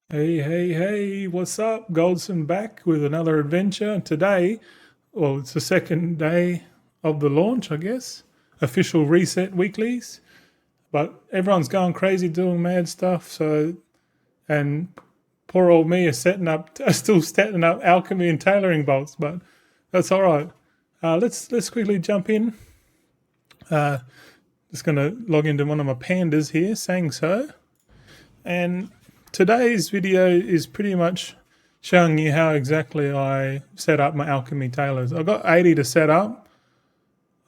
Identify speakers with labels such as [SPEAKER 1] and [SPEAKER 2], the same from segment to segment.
[SPEAKER 1] Hey, hey, hey, what's up? Goldson back with another adventure. Today, well, it's the second day of the launch, I guess. Official reset weeklies. But everyone's going crazy doing mad stuff. And poor old me is still setting up alchemy and tailoring bolts, but that's all right. Let's quickly jump in. Just going to log into one of my pandas here, saying so. And today's video is pretty much showing you how exactly I set up my alchemy tailors. I've got 80 to set up.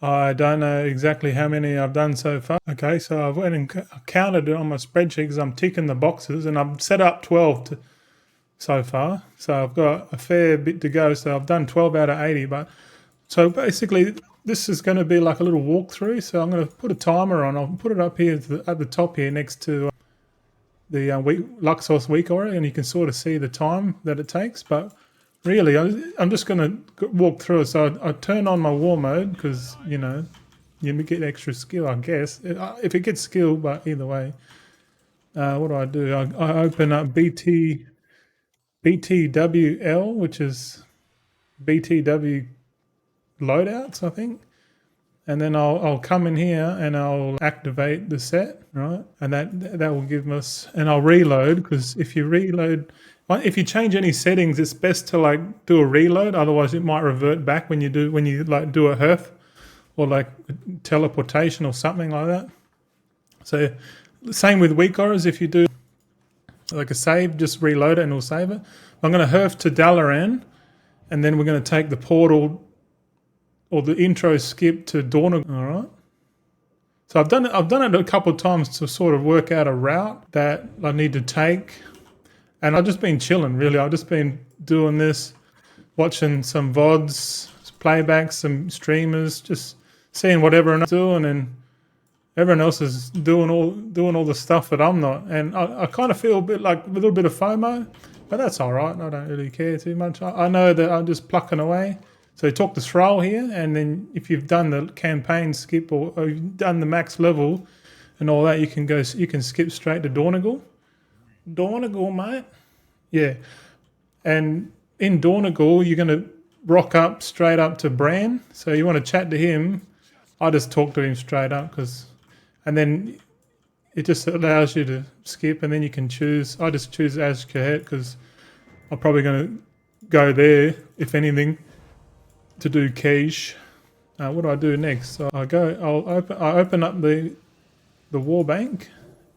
[SPEAKER 1] I don't know exactly how many I've done so far. Okay, so I've went and counted it on my spreadsheet because I'm ticking the boxes, and I've set up 12 so far. So I've got a fair bit to go. So I've done 12 out of 80. But so basically, this is going to be like a little walkthrough. So I'm going to put a timer on. I'll put it up here at the top here next to the Luxos week aura, and you can sort of see the time that it takes. But really, I'm just going to walk through it. So I turn on my war mode because, you get extra skill, I guess. If it gets skill, but either way. What do? I open up BTWL, which is BTW loadouts, I think. And then I'll come in here and I'll activate the set, right? And that will give us, and I'll reload, because if you change any settings, it's best to do a reload. Otherwise, it might revert back when you do a herf or like teleportation or something like that. So same with weak auras. If you do like a save, just reload it and it'll save it. I'm going to herf to Dalaran, and then we're going to take the portal or the intro skip to Dorna. All right. So I've done it a couple of times to sort of work out a route that I need to take, and I've just been chilling. Really, I've just been doing this, watching some VODs, playbacks, some streamers, just seeing what everyone's doing, and everyone else is doing all the stuff that I'm not, and I kind of feel a little bit of FOMO, but that's all right. I don't really care too much. I know that I'm just plucking away. So you talk to Thrall here, and then if you've done the campaign skip or you've done the max level and all that, you can skip straight to Dornagal. Dornagal, mate. Yeah. And in Dornagal, you're going to rock up straight up to Bran. So you want to chat to him. I just talk to him straight up, and then it just allows you to skip, and then you can choose. I just choose Azkahet because I'm probably going to go there, if anything, to do Keish. What do I do next? So I open up the war bank,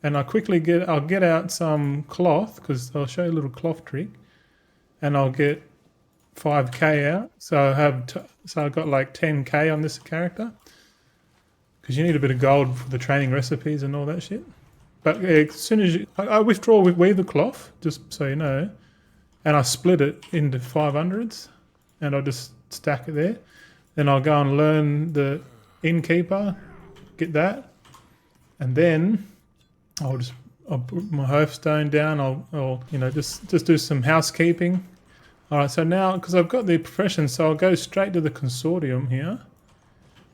[SPEAKER 1] and I'll get out some cloth, because I'll show you a little cloth trick, and I'll get 5k out. So I've got like 10k on this character, because you need a bit of gold for the training recipes and all that shit. But as soon as I withdraw with Weaver Cloth, just so you know, and I split it into 500s, and I just stack it there. Then I'll go and learn the Innkeeper, get that, and then I'll put my hearthstone down. I'll just do some housekeeping. All right, so now, because I've got the profession, so I'll go straight to the consortium here,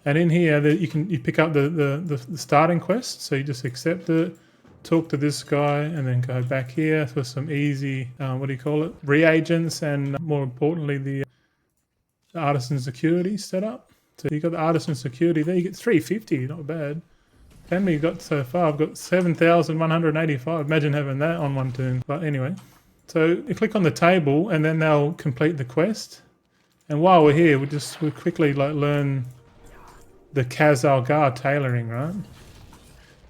[SPEAKER 1] and in here you pick up the starting quest. So you just accept it, talk to this guy, and then go back here for some easy reagents, and more importantly the artisan security setup. So you got the artisan security there. You get 350, not bad. How many you got so far? I've got 7,185. Imagine having that on one turn. But anyway, so you click on the table, and then they'll complete the quest. And while we're here, we'll quickly learn the Kaz-Algar tailoring, right?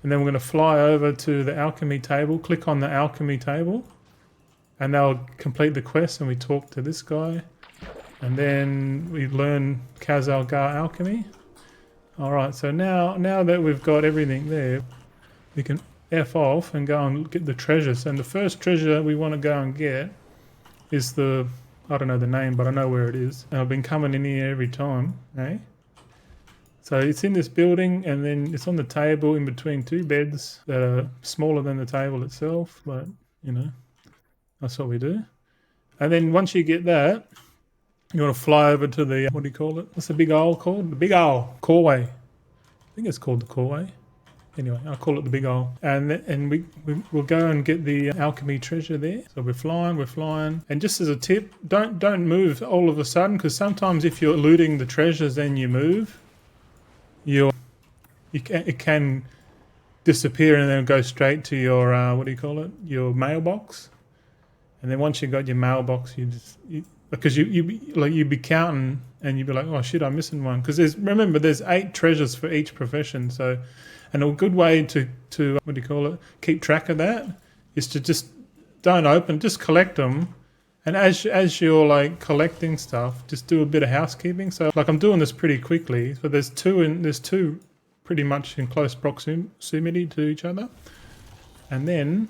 [SPEAKER 1] And then we're going to fly over to the alchemy table. Click on the alchemy table, and they'll complete the quest. And we talk to this guy. And then we learn Kaz-Algar alchemy. All right, so now that we've got everything there, we can F off and go and get the treasures. And the first treasure we want to go and get is I don't know the name, but I know where it is. And I've been coming in here every time, eh? So it's in this building, and then it's on the table in between two beds that are smaller than the table itself, but, that's what we do. And then once you get that, you want to fly over to the, what do you call it? What's the big owl called? The big owl. Causeway. I think it's called the Causeway. Anyway, I call it the big hole. And we'll go and get the alchemy treasure there. So we're flying. And just as a tip, don't move all of a sudden, because sometimes if you're looting the treasures and you move, it can disappear and then go straight to your your mailbox. And then once you've got your mailbox, because you'd be counting and you'd be like, oh shit, I'm missing one. Because there's 8 treasures for each profession. So, and a good way to keep track of that is to just just collect them. And as you're like collecting stuff, just do a bit of housekeeping. So like I'm doing this pretty quickly. So there's two pretty much in close proximity to each other. And then,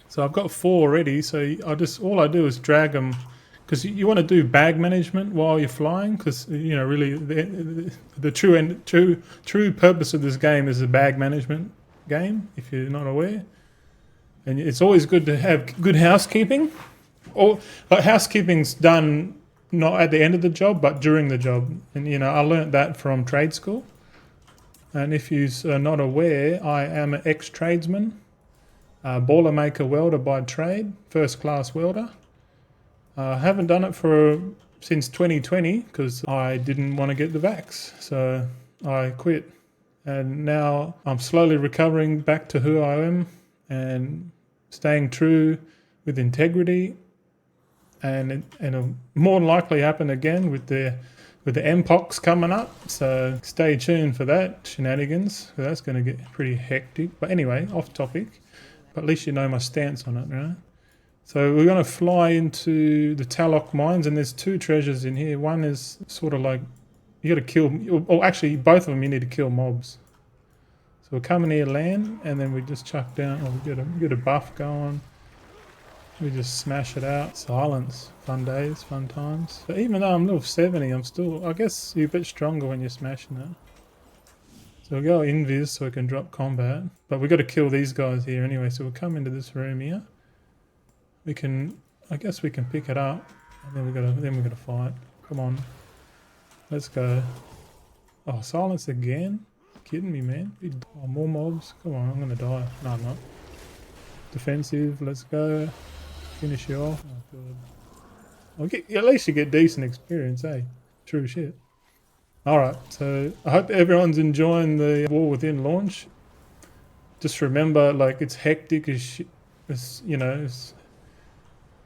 [SPEAKER 1] so I've got 4 already. So all I do is drag them, because you want to do bag management while you're flying, because really the true purpose of this game is a bag management game, if you're not aware. And it's always good to have good housekeeping. Or like housekeeping's done not at the end of the job, but during the job. And I learnt that from trade school. And if you're not aware, I am an ex-tradesman, boilermaker welder by trade, first class welder. I haven't done it since 2020 because I didn't want to get the vax, so I quit. And now I'm slowly recovering back to who I am and staying true with integrity. And it'll more than likely happen again with the MPOX coming up. So stay tuned for that shenanigans. That's going to get pretty hectic. But anyway, off topic. But at least you know my stance on it, right? So we're going to fly into the Talok mines, and there's 2 treasures in here. One is sort of like you got to kill, or actually both of them you need to kill mobs. So we'll come in here, land, and then we just chuck down. We get a buff going. We just smash it out. Silence. Fun days, fun times. But even though I'm level 70, I'm still, I guess you're a bit stronger when you're smashing it. So we'll go invis so we can drop combat. But we've got to kill these guys here anyway. So we'll come into this room here. I guess we can pick it up. And then we're gonna fight. Come on. Let's go. Oh, silence again? Kidding me, man? Oh, more mobs. Come on, I'm gonna die. No, I'm not. Defensive, let's go. Finish you off. Oh, God. At least you get decent experience, eh? True shit. Alright, so I hope everyone's enjoying the War Within launch. Just remember, like, it's hectic as shit. It's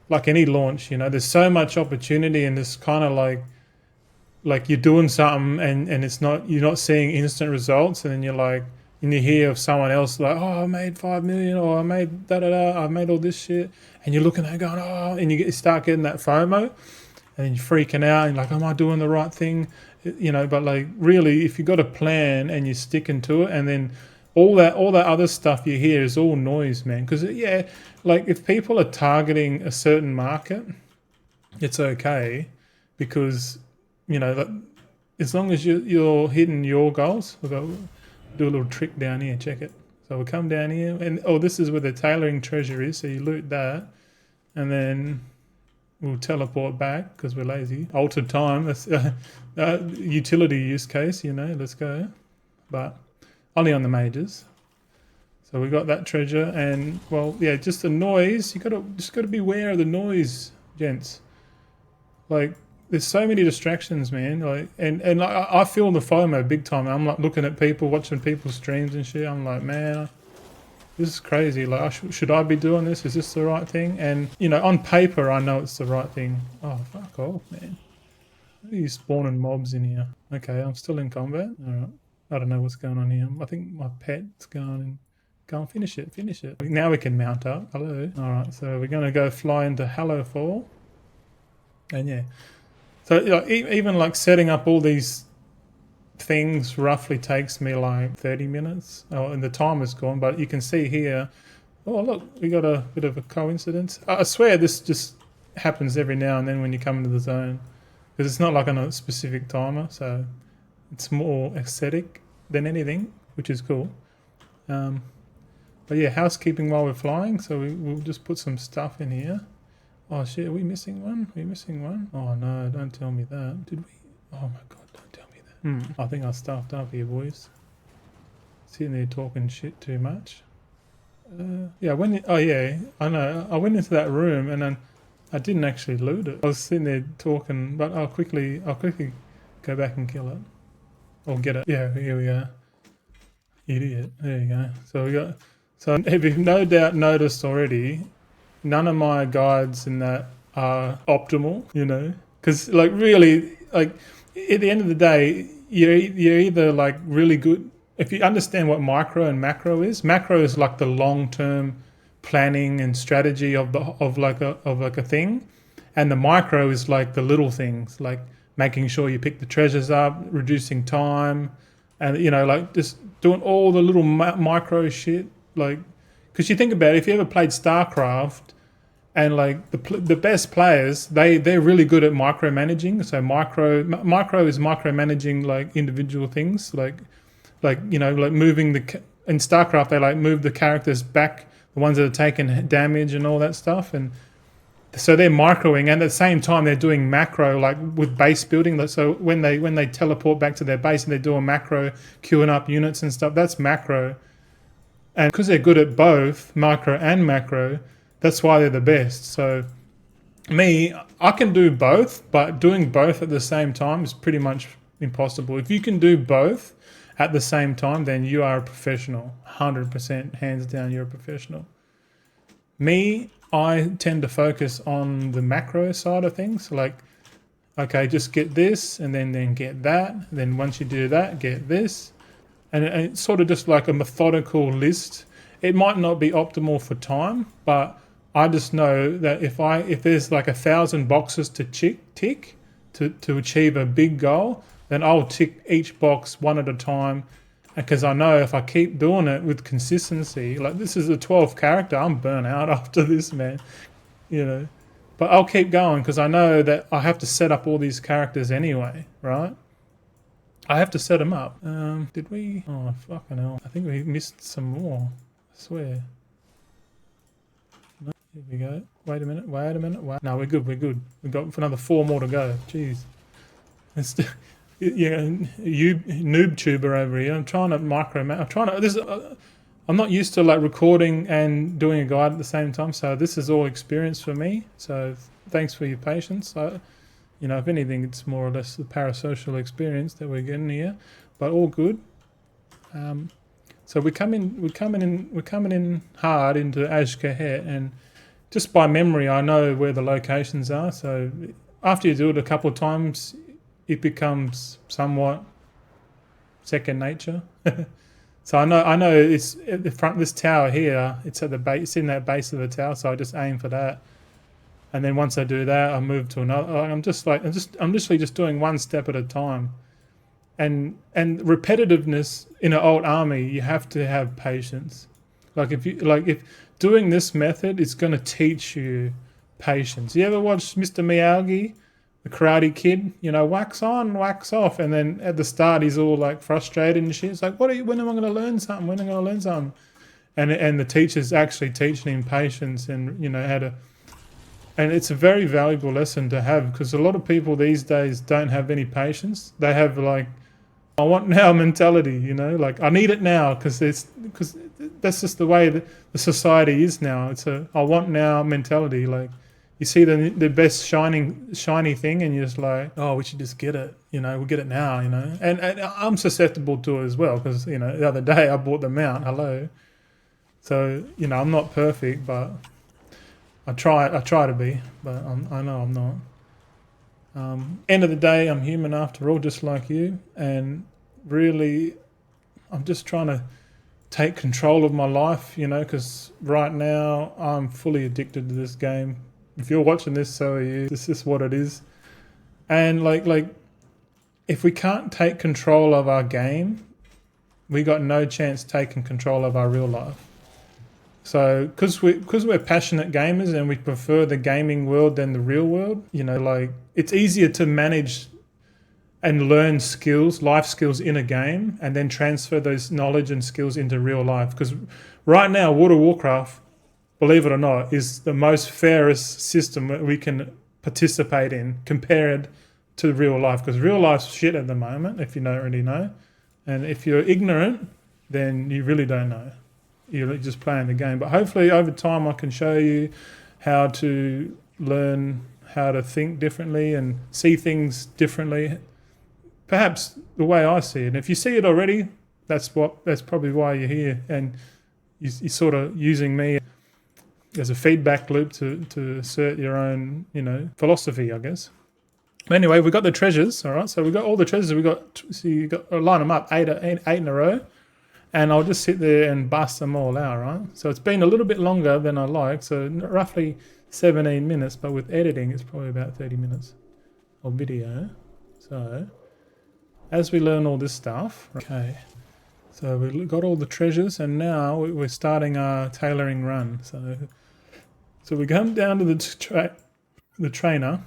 [SPEAKER 1] like any launch, there's so much opportunity, and it's kind of like you're doing something and you're not seeing instant results, and then you're like, and you hear of someone else like, oh, I made 5 million, or I made I made all this shit, and you're looking at it going, oh, and you start getting that FOMO, and then you're freaking out, and you're like, am I doing the right thing? But like really, if you've got a plan and you're sticking to it, and then all that other stuff you hear is all noise, man. Because like if people are targeting a certain market, it's okay, because as long as you're hitting your goals. We'll do a little trick down here. Check it. So we'll come down here, and this is where the tailoring treasure is. So you loot that, and then we'll teleport back because we're lazy. Altered time. That's utility use case. Let's go. But only on the majors. So we got that treasure, and just the noise. You just gotta be aware of the noise, gents. Like there's so many distractions, man. Like and like I feel the FOMO big time. I'm like looking at people, watching people's streams and shit. I'm like, man, this is crazy. Like should I be doing this? Is this the right thing? And on paper, I know it's the right thing. Oh fuck off, man. What are you spawning mobs in here? Okay, I'm still in combat. All right. I don't know what's going on here. I think my pet's going and finish it. Now we can mount up. Hello. All right, so we're going to go fly into Hallowfall. And yeah. So even like setting up all these things roughly takes me like 30 minutes. Oh, and the timer's gone, but you can see here, oh look, we got a bit of a coincidence. I swear this just happens every now and then when you come into the zone. Because it's not like on a specific timer, so it's more aesthetic than anything, which is cool. But yeah, housekeeping while we're flying, so we'll just put some stuff in here. Oh shit, are we missing one? Oh no, don't tell me that. Did we? Oh my god, don't tell me that. I think I stuffed up here, boys. sitting there talking shit too much. Yeah, I know. I went into that room and then I didn't actually loot it. I was sitting there talking, but I'll quickly go back and kill it. Or get it. Yeah, here we go. Idiot. There you go. So we got. So if you've no doubt noticed already, none of my guides in that are optimal. You know, because like really, like at the end of the day, you're either like really good. If you understand what micro and macro is like the long term planning and strategy of like a thing, and the micro is like the little things, like making sure you pick the treasures up, reducing time, and you know, like just doing all the little micro shit. Like, because you think about it, if you ever played StarCraft, and like the best players, they're really good at micromanaging. So micro is micromanaging like individual things, like you know, like moving in StarCraft they like move the characters back, the ones that are taking damage and all that stuff, and so they're microing, and at the same time they're doing macro, like with base building. So when they teleport back to their base and they're doing macro, queuing up units and stuff, that's macro. And because they're good at both micro and macro, that's why they're the best. So me, I can do both, but doing both at the same time is pretty much impossible. If you can do both at the same time, then you are a professional. 100%, hands down, you're a professional. Me, I tend to focus on the macro side of things. Like, okay, just get this and then get that. Then once you do that, get this. And it's sort of just like a methodical list. It might not be optimal for time, but I just know that if there's like 1,000 boxes to tick to achieve a big goal, then I'll tick each box one at a time, because I know if I keep doing it with consistency, like this is a 12 character, I'm burnt out after this, man, you know. But I'll keep going because I know that I have to set up all these characters anyway, right? I have to set them up. Did we? Oh, fucking hell. I think we missed some more. I swear. No, here we go. Wait a minute. No, we're good. We've got another 4 more to go. Jeez. Yeah, you noob tuber over here. I'm trying to I'm not used to like recording and doing a guide at the same time, so this is all experience for me. So thanks for your patience. You know, if anything, it's more or less the parasocial experience that we're getting here, but all good. So we're coming in hard into Ashkahet, and just by memory, I know where the locations are. So after you do it a couple of times, it becomes somewhat second nature. So I know it's at the front. This tower here, it's at the base. It's in that base of the tower. So I just aim for that. And then once I do that, I move to another. I'm literally just doing one step at a time. And repetitiveness in an old army, you have to have patience. If doing this method, it's going to teach you patience. You ever watch Mr. Miyagi, the Karate Kid? You know, wax on, wax off, and then at the start he's all like frustrated and shit. It's like, when am I going to learn something? When am I going to learn something? And the teacher's actually teaching him patience and, you know, how to. And it's a very valuable lesson to have, because a lot of people these days don't have any patience. They have like, I want now mentality, you know, like I need it now because that's just the way that the society is now. It's a I want now mentality. Like you see the best shiny thing and you're just like, oh, we should just get it, you know, we'll get it now, you know. And I'm susceptible to it as well because, you know, the other day I bought the mount, hello. So, you know, I'm not perfect, but I try to be, but I know I'm not. End of the day, I'm human after all, just like you, and really, I'm just trying to take control of my life, you know, because right now I'm fully addicted to this game. If you're watching this, so are you. This is what it is, and like, if we can't take control of our game, we got no chance taking control of our real life. So, because we're passionate gamers and we prefer the gaming world than the real world, you know, like it's easier to manage and learn skills, life skills in a game, and then transfer those knowledge and skills into real life. Because right now, World of Warcraft, believe it or not, is the most fairest system that we can participate in compared to real life. Because real life's shit at the moment, if you don't already know, and if you're ignorant, then you really don't know. You're just playing the game. But hopefully over time I can show you how to learn how to think differently and see things differently. Perhaps the way I see it. And if you see it already, that's probably why you're here, and you're sort of using me as a feedback loop to assert your own, philosophy, I guess. But anyway, we've got the treasures, all right? So we've got all the treasures. So you got line them up, eight in a row, and I'll just sit there and bust them all out, right? So it's been a little bit longer than I like, so roughly 17 minutes, but with editing, it's probably about 30 minutes of video. So as we learn all this stuff, okay, so we've got all the treasures, and now we're starting our tailoring run. So we come down to the trainer.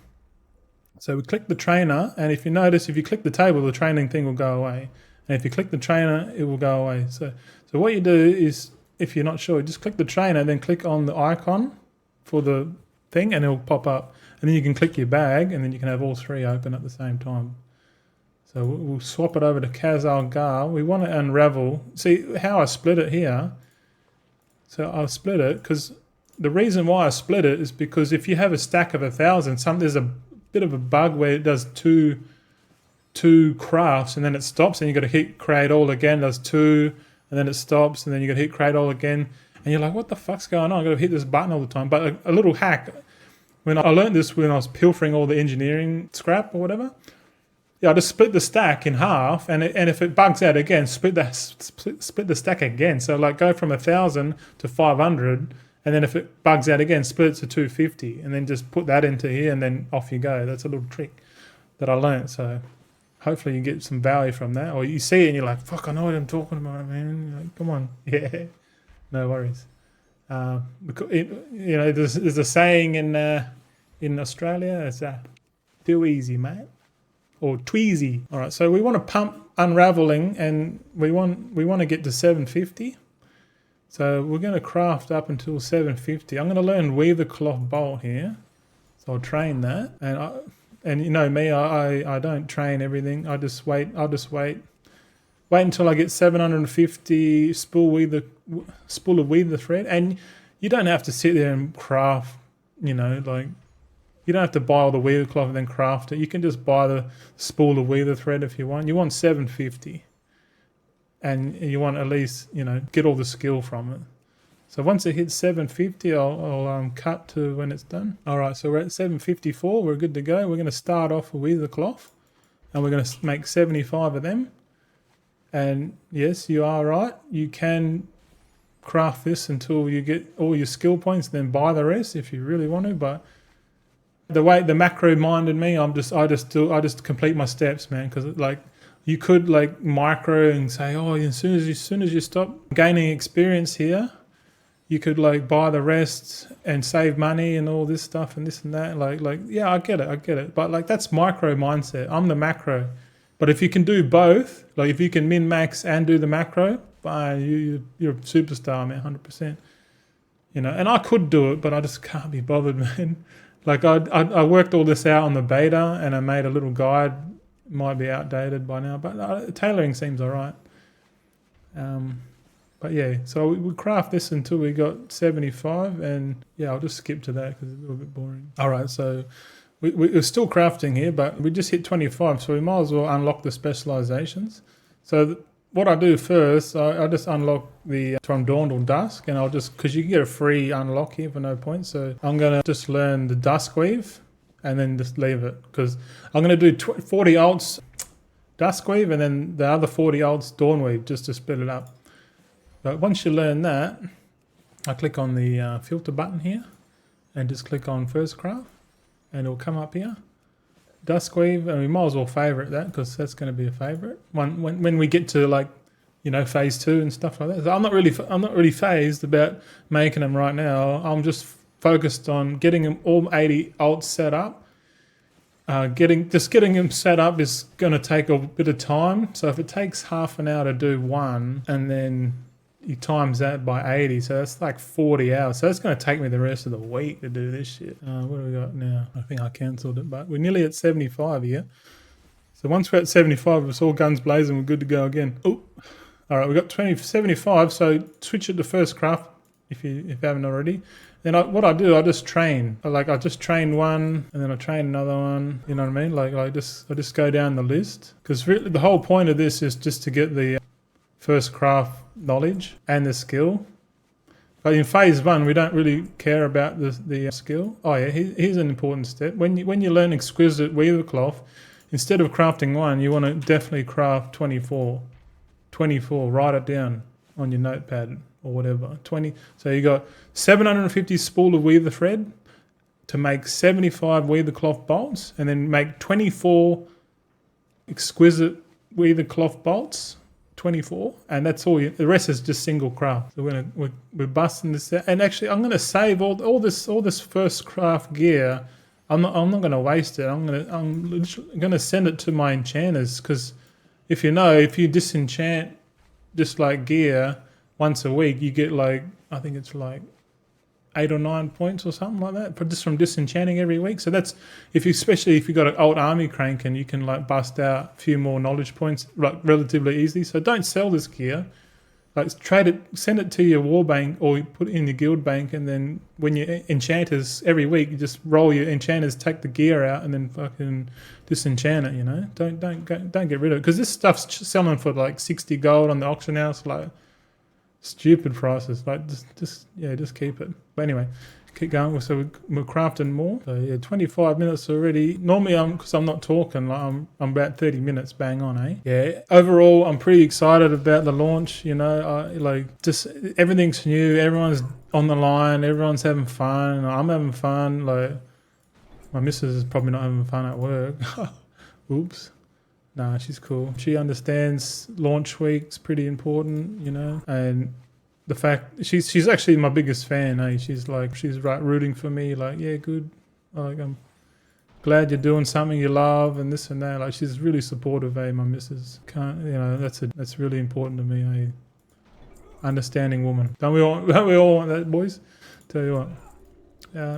[SPEAKER 1] So we click the trainer, and if you notice, if you click the table, the training thing will go away. And if you click the trainer, it will go away. So what you do is, if you're not sure, just click the trainer, then click on the icon for the thing, and it'll pop up. And then you can click your bag, and then you can have all three open at the same time. So we'll swap it over to Kazal Gar. We want to unravel. See how I split it here? So I'll split it because the reason why I split it is because if you have a stack of 1,000, there's a bit of a bug where it does two crafts and then it stops, and you got to hit create all again, does two, and then it stops, and then you got to hit create all again, and you're like, what the fuck's going on? I got to hit this button all the time. But a little hack, when I learned this when I was pilfering all the engineering scrap or whatever, I just split the stack in half, and if it bugs out again, split the stack again. So like go from 1,000 to 500. And then if it bugs out again, split it to 250, and then just put that into here, and then off you go. That's a little trick that I learned. So hopefully you get some value from that. Or you see it and you're like, fuck, I know what I'm talking about, man. You're like, come on. Yeah, no worries. There's a saying in Australia, it's too easy, mate. Or tweezy. All right, so we want to pump unraveling, and we want to get to 750. So we're going to craft up until 750. I'm going to learn weaver cloth bolt here. So I'll train that. And you know me, I don't train everything. I just wait. I'll just wait until I get 750 spool of weaver thread. And you don't have to sit there and craft, you don't have to buy all the weaver cloth and then craft it. You can just buy the spool of weaver thread if you want. You want 750. And you want at least, get all the skill from it. So once it hits 750, I'll cut to when it's done. All right, so we're at 754. We're good to go. We're going to start off with the cloth, and we're going to make 75 of them. And yes, you are right. You can craft this until you get all your skill points, then buy the rest if you really want to. But the way the macro minded me, I just complete my steps, man, because you could micro and say, oh, as soon as you stop gaining experience here, you could buy the rest and save money and all this stuff and this and that. Yeah, I get it. But that's micro mindset. I'm the macro. But if you can do both, if you can min max and do the macro, you're a superstar, man, 100%. And I could do it, but I just can't be bothered, man. I worked all this out on the beta, and I made a little guide. Might be outdated by now, but tailoring seems all right. But yeah, so we craft this until we got 75, and yeah, I'll just skip to that because it's a little bit boring. All right, so we're still crafting here, but we just hit 25, so we might as well unlock the specializations. So what I do first, I just unlock the from dawn till dusk, and I'll just, because you can get a free unlock here for no points, so I'm going to just learn the dusk weave and then just leave it, because I'm going to do 40 alts dusk weave and then the other 40 alts dawn weave just to split it up. But once you learn that, I click on the filter button here and just click on first craft, and it'll come up here. Dusk weave, and we might as well favorite that because that's going to be a favorite when we get to phase 2 and stuff like that. So I'm not really phased about making them right now. I'm just focused on getting them all 80 alts set up. Getting them set up is going to take a bit of time. So if it takes half an hour to do one, and then you times that by 80, so that's like 40 hours. So it's going to take me the rest of the week to do this shit. What do we got now? I think I cancelled it, but we're nearly at 75 here. So once we're at 75, it's all guns blazing. We're good to go again. Oh, All right, we've got 75, so switch it to first craft if you haven't already. Then what I do, I just train. I just train one, and then I train another one. You know what I mean? I just go down the list, because really the whole point of this is just to get the first craft knowledge and the skill. But in phase one, we don't really care about the skill. Oh yeah, here's an important step. When you learn exquisite weaver cloth, instead of crafting one, you want to definitely craft 24. 24. Write it down on your notepad or whatever. 20. So you got 750 spool of weaver thread to make 75 weaver cloth bolts, and then make 24 exquisite weaver cloth bolts. 24, and that's all. The rest is just single craft. So we're busting this out. And actually, I'm going to save all this first craft gear. I'm not going to waste it. I'm going to send it to my enchanters, because if you disenchant just like gear once a week, you get I think it's 8 or 9 points or something like that, but just from disenchanting every week. So that's especially if you've got an old army crank, and you can bust out a few more knowledge points relatively easily. So don't sell this gear. Trade it, send it to your war bank, or you put it in your guild bank, and then when your enchanters every week, you just roll your enchanters, take the gear out, and then fucking disenchant it. Don't get rid of it, because this stuff's selling for 60 gold on the auction house, stupid prices. Just keep it. But anyway, keep going. So we're crafting more. So yeah, 25 minutes already. Normally because I'm not talking, I'm about 30 minutes bang on, eh? Yeah. Overall, I'm pretty excited about the launch. Just everything's new. Everyone's on the line. Everyone's having fun. I'm having fun. My missus is probably not having fun at work. Oops. Nah, she's cool. She understands launch week's pretty important, and the fact she's actually my biggest fan, eh? She's rooting for me, yeah, good. I'm glad you're doing something you love and this and that. She's really supportive, eh? My missus. That's really important to me, eh? Understanding woman. Don't we all want that, boys? Tell you what.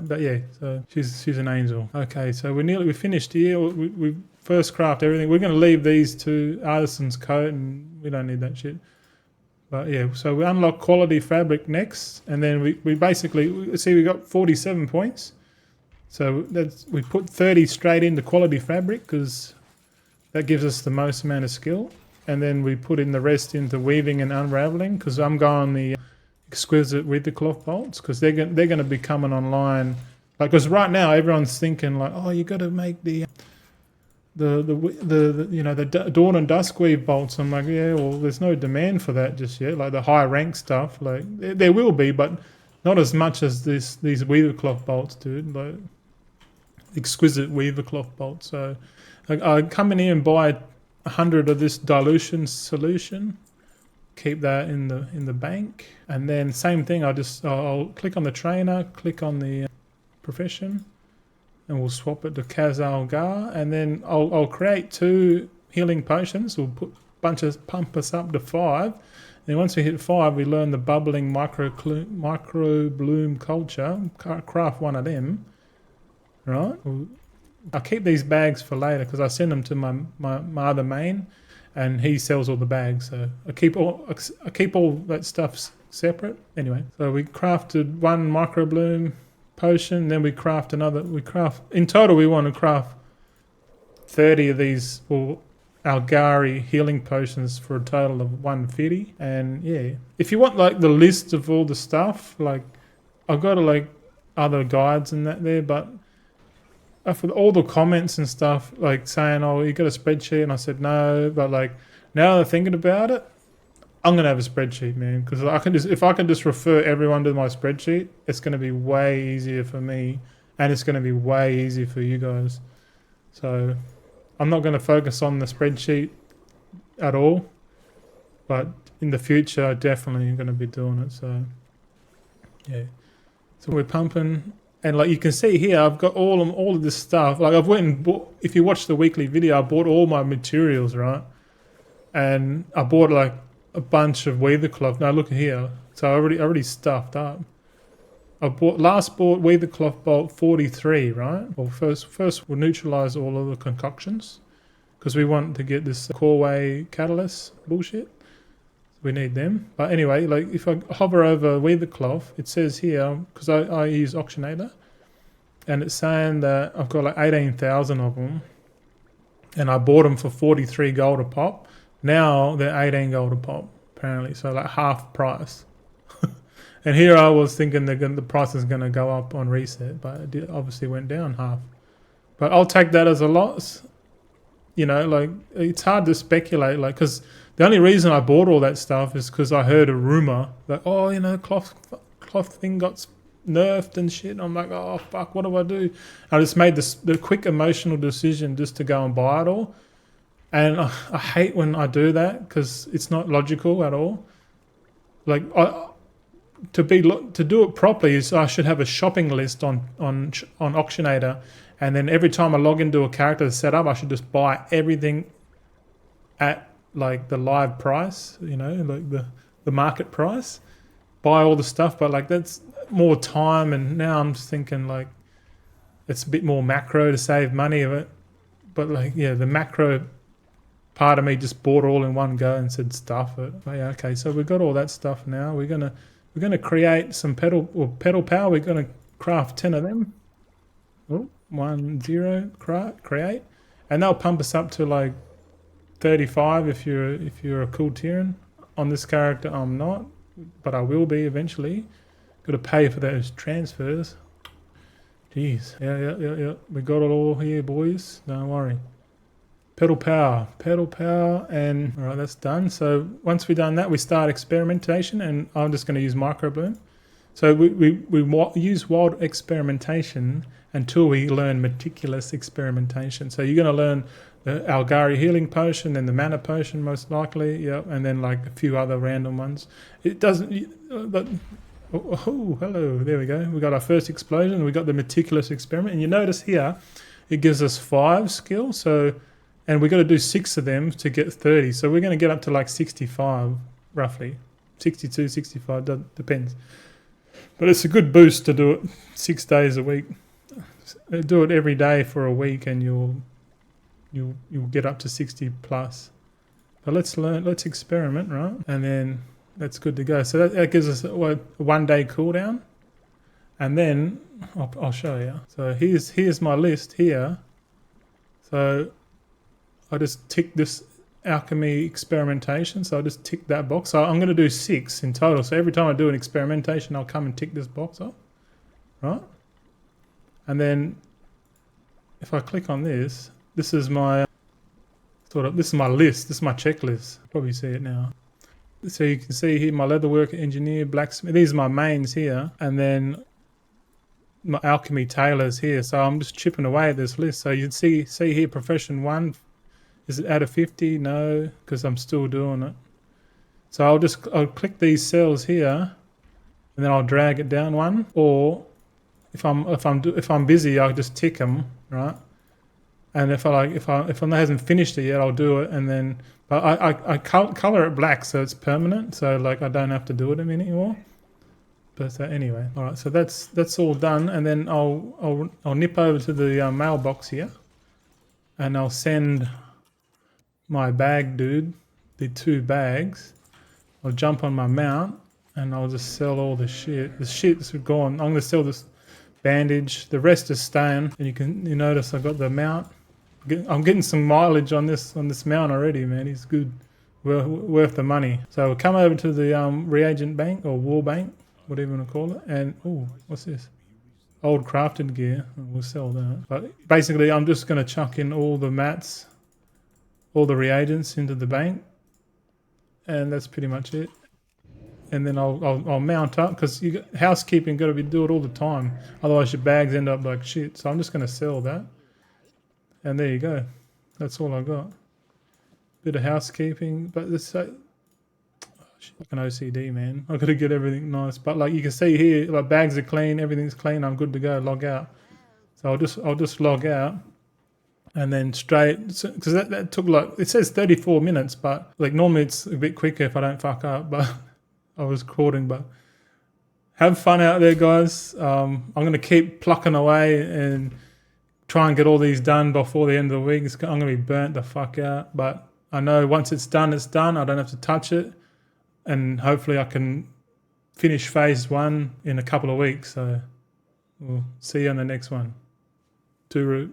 [SPEAKER 1] But yeah, so she's an angel. Okay, so we finished here. We first craft everything. We're going to leave these to Artisan's Coat, and we don't need that shit. But yeah, so we unlock quality fabric next, and then we basically see we got 47 points. So we put 30 straight into quality fabric, because that gives us the most amount of skill, and then we put in the rest into weaving and unraveling, because I'm going the exquisite with the cloth bolts, because they're going to be coming online. Because right now everyone's thinking oh, you got to make the dawn and dusk weave bolts. I'm yeah, well, there's no demand for that just yet. The high rank stuff, there will be, but not as much as these weaver cloth bolts, dude. Exquisite weaver cloth bolts. So I come in here and buy 100 of this dilution solution. Keep that in the bank, and then same thing. I'll click on the trainer, click on the profession, and we'll swap it to Kazal Gar, and then I'll create 2 healing potions. We'll pump us up to 5. And then once we hit 5, we learn the bubbling micro bloom culture. Craft one of them, right? I'll keep these bags for later, because I send them to my other main, and he sells all the bags. So I keep all that stuff separate. Anyway, so we crafted 1 micro bloom potion, then we craft another. In total, we want to craft 30 of these Algari healing potions for a total of 150. And yeah, if you want the list of all the stuff, I've got other guides and that there, but for all the comments and stuff saying, oh, you got a spreadsheet, and I said no, but now that I'm thinking about it, I'm gonna have a spreadsheet, man, because if I can just refer everyone to my spreadsheet, it's gonna be way easier for me, and it's gonna be way easier for you guys. So I'm not gonna focus on the spreadsheet at all, but in the future, I definitely gonna be doing it. So yeah, so we're pumping, and you can see here, I've got all of this stuff. I've went and bought. If you watch the weekly video, I bought all my materials, right, and I bought a bunch of weaver cloth. Now look here. So I already stuffed up. I bought weaver cloth bolt 43, right? Well, first we'll neutralize all of the concoctions, because we want to get this Coreway catalyst bullshit. we need them. But anyway, like if I hover over weaver cloth, it says here, because I use Auctionator, and it's saying that I've got like 18,000 of them, and I bought them for 43 gold a pop. Now they're 18 gold a pop, apparently, so like half price. And here I was thinking the price is going to go up on reset, but it obviously went down half. But I'll take that as a loss. You know, like it's hard to speculate, like, because the only reason I bought all that stuff is because I heard a rumor that, oh, you know, cloth thing got nerfed and shit. And I'm like, oh fuck, what do I do? I just made the quick emotional decision just to go and buy it all. And I hate when I do that because it's not logical at all. Like to do it properly is I should have a shopping list on Auctionator, and then every time I log into a character set up, I should just buy everything at like the live price, you know, like the market price, buy all the stuff. But like that's more time, and now I'm just thinking like it's a bit more macro to save money of it. But like, yeah, the macro part of me just bought all in one go and said stuff it. But yeah, okay, so we've got all that stuff now. We're gonna create some pedal power. We're gonna craft 10 of them. Oh, 1 0 create, and they'll pump us up to like 35 if you're a cool Tyrian. On this character I'm not, but I will be eventually. Got to pay for those transfers. Jeez, yeah. We got it all here, boys. Don't worry. Pedal power, and all right, that's done. So once we've done that, we start experimentation, and I'm just going to use microbloom. So we use wild experimentation until we learn meticulous experimentation. So you're going to learn the Algari healing potion, then the mana potion most likely, yeah, and then like a few other random ones. It doesn't, but oh, hello, there we go. We got our first explosion. We got the meticulous experiment, and you notice here it gives us 5 skill. So, and we got to do 6 of them to get 30. So we're going to get up to like 65 roughly, 62, 65, depends. But it's a good boost to do it 6 days a week. Do it every day for a week, and you'll get up to 60 plus. But let's experiment, right? And then that's good to go. So that gives us a 1 day cooldown, and then I'll show you. So here's my list here. So I just tick this alchemy experimentation. So I just tick that box. So I'm going to do 6 in total. So every time I do an experimentation, I'll come and tick this box off, right? And then if I click on this, this is my this is my list. This is my checklist. Probably see it now. So you can see here my leatherworker, engineer, blacksmith. These are my mains here, and then my alchemy tailors here. So I'm just chipping away at this list. So you can see here profession 1. Is it out of 50? No, because I'm still doing it. So I'll click these cells here, and then I'll drag it down 1. Or if I'm busy, I'll just tick them, right? And if I hasn't finished it yet, I'll do it, and then but I color it black so it's permanent. So like I don't have to do it anymore. But anyway, all right. So that's all done, and then I'll nip over to the mailbox here, and I'll send my bag dude the 2 bags. I'll jump on my mount, and I'll just sell all the shit. The shit's gone. I'm gonna sell this bandage. The rest is staying, and you notice I got the mount. I'm getting some mileage on this mount already, man. It's good, worth the money. So we'll come over to the reagent bank or war bank, whatever you want to call it. And oh, what's this? Old crafted gear. We'll sell that. But basically, I'm just going to chuck in all the mats, all the reagents into the bank, and that's pretty much it. And then I'll mount up, because housekeeping got to do it all the time. Otherwise, your bags end up like shit. So I'm just going to sell that. And there you go. That's all I got. Bit of housekeeping, but it's like an OCD, man. I got to get everything nice. But like you can see here, like bags are clean, everything's clean. I'm good to go. Log out. So I'll just log out, and then straight, because that took like, it says 34 minutes, but like normally it's a bit quicker if I don't fuck up. But I was recording. But have fun out there, guys. I'm gonna keep plucking away and try and get all these done before the end of the week. I'm going to be burnt the fuck out. But I know once it's done, it's done. I don't have to touch it. and hopefully I can finish phase 1 in a couple of weeks. So we'll see you on the next one. Tooroo.